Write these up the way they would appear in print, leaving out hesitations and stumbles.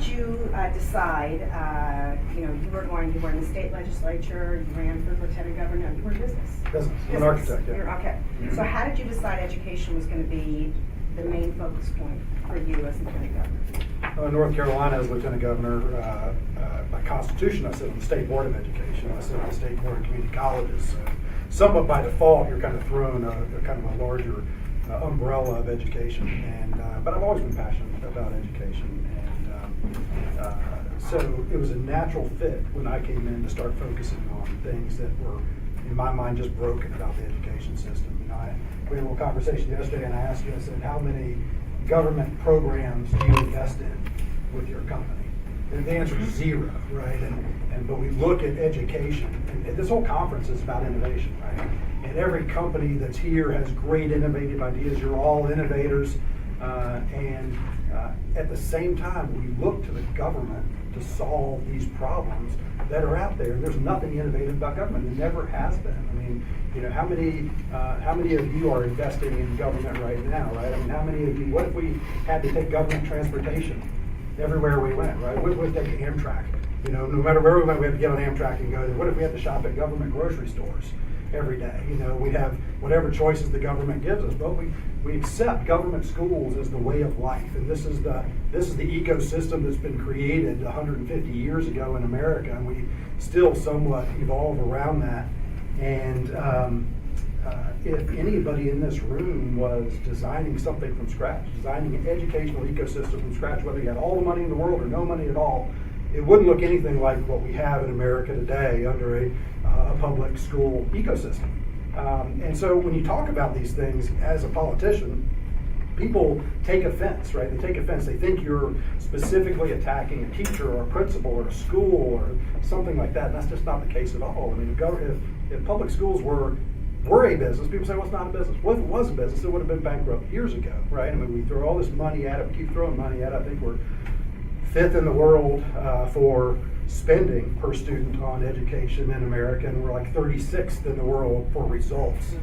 did you decide, you were in the state legislature, you ran for lieutenant governor, you were in business? Business. I'm an architect, yeah. Okay. So how did you decide education was going to be the main focus point for you as lieutenant governor? North Carolina as lieutenant governor, by constitution, I sit on the state board of education. I sit on the state board of community colleges. So somewhat by default, you're kind of thrown a kind of a larger umbrella of education. And but I've always been passionate about education, and so it was a natural fit when I came in to start focusing on things that were, in my mind, just broken about the education system. You know, we had a little conversation yesterday, and I asked you, I said, how many government programs do you invest in with your company? And the answer is zero, right? But we look at education, and this whole conference is about innovation, right? And every company that's here has great innovative ideas. You're all innovators, and at the same time, we look to the government to solve these problems that are out there. There's nothing innovative about government. There never has been. I mean, you know, how many of you are investing in government right now, right? I mean, how many of you? What if we had to take government transportation everywhere we went, right? What if we take Amtrak? You know, no matter where we went, we had to get on Amtrak and go there. What if we had to shop at government grocery stores every day? You know, we have whatever choices the government gives us, but we accept government schools as the way of life, and this is the ecosystem that's been created 150 years ago in America, and we still somewhat evolve around that. And if anybody in this room was designing something from scratch, designing an educational ecosystem from scratch, whether you had all the money in the world or no money at all, it wouldn't look anything like what we have in America today under a public school ecosystem. And so when you talk about these things as a politician, people take offense, right? They take offense. They think you're specifically attacking a teacher or a principal or a school or something like that, and that's just not the case at all. I mean, if public schools were a business, people say, well, it's not a business. Well, if it was a business, it would have been bankrupt years ago, right? I mean, we throw all this money at it, we keep throwing money at it. I think we're 5th in the world for spending per student on education in America, and we're like 36th in the world for results.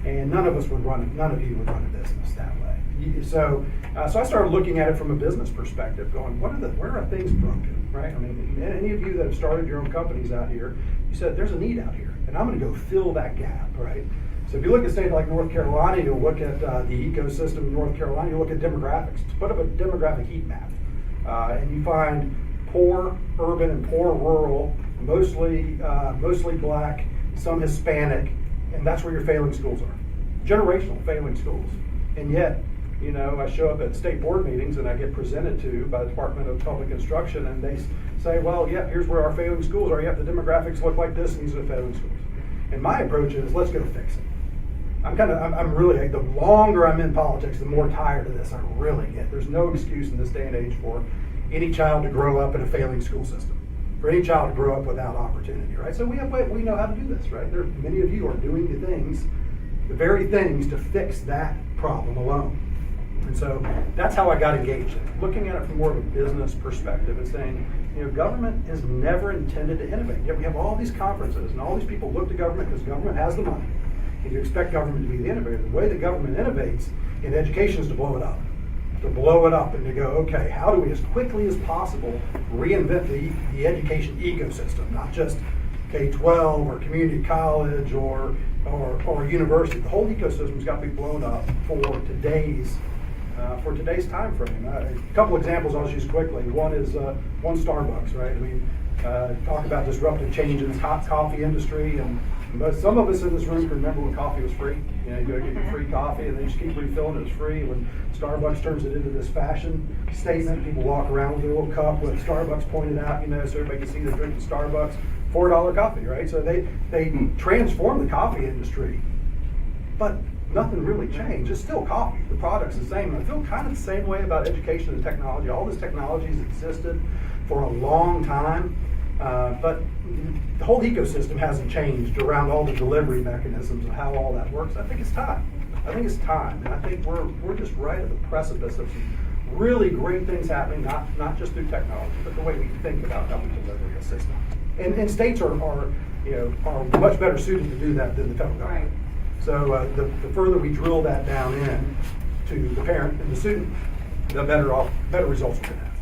And none of you would run a business that way. So I started looking at it from a business perspective, going, where are things broken, right? I mean, any of you that have started your own companies out here, you said there's a need out here, and I'm going to go fill that gap, right? So if you look at a state like North Carolina, you'll look at the ecosystem of North Carolina, you look at demographics. Put up a demographic heat map, and you find poor urban and poor rural, mostly black, some Hispanic, and that's where your failing schools are. Generational failing schools. And yet, you know, I show up at state board meetings and I get presented to by the Department of Public Instruction, and they say, well, yeah, here's where our failing schools are. Yep, the demographics look like this, and these are the failing schools. And my approach is, let's go fix it. I'm really, the longer I'm in politics, the more tired of this I really get. There's no excuse in this day and age for any child to grow up in a failing school system, for any child to grow up without opportunity, right? So we know how to do this, right? Many of you are doing the very things to fix that problem alone. And so that's how I got engaged in it, looking at it from more of a business perspective and saying, you know, government is never intended to innovate. Yet we have all these conferences and all these people look to government because government has the money. And you expect government to be the innovator. The way the government innovates in education is to blow it up. To blow it up and to go, okay, how do we as quickly as possible reinvent the education ecosystem, not just K-12 or community college or university. The whole ecosystem's got to be blown up for today's time frame. A couple examples I'll just use quickly. One is Starbucks, right? I mean, talk about disruptive change in the coffee industry, but some of us in this room can remember when coffee was free. You know, you go get your free coffee and they just keep refilling it as free. When Starbucks turns it into this fashion statement, people walk around with their little cup with Starbucks pointed out, you know, so everybody can see they're drinking Starbucks, $4 coffee, right? So they transformed the coffee industry, but nothing really changed. It's still coffee. The product's the same. And I feel kind of the same way about education and technology. All this technology has existed for a long time, but the whole ecosystem hasn't changed around all the delivery mechanisms and how all that works. I think it's time. And I think we're just right at the precipice of some really great things happening, not just through technology, but the way we think about how we deliver a system. And states are much better suited to do that than the federal government. Right. So the further we drill that down in to the parent and the student, the better results we're going to have.